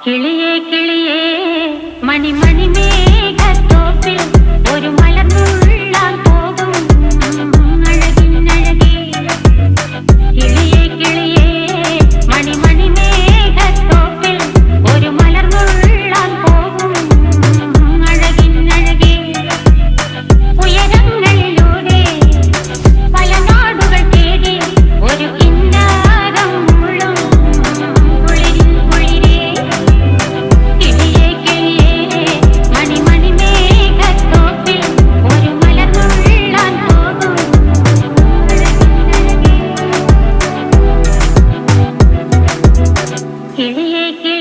കിളിയേ കിളിയേ മണിമണി മേഘത്തോപ്പിൽ ഒരു മലർന്നുള്ളാൻ പോകും അഴകിനഴകേ. കിളിയേ കിളിയേ മണിമണി മേഘത്തോപ്പിൽ ഒരു മലർന്നുള്ളാൻ പോകും അഴകിനഴകേ. ഉയരങ്ങളിലൂടെ പല നാടുകൾ തേടി ഒരു കിന്നാരം മുള്ളും കുളിരിൽ കുളിരേ. കിളിയേ കിളിയേ മണിമണി മേഘത്തോപ്പിൽ ഒരു മലർന്നുള്ളാൻ പോകും അഴകിനഴകേ. കിളിയേ കിളിയേ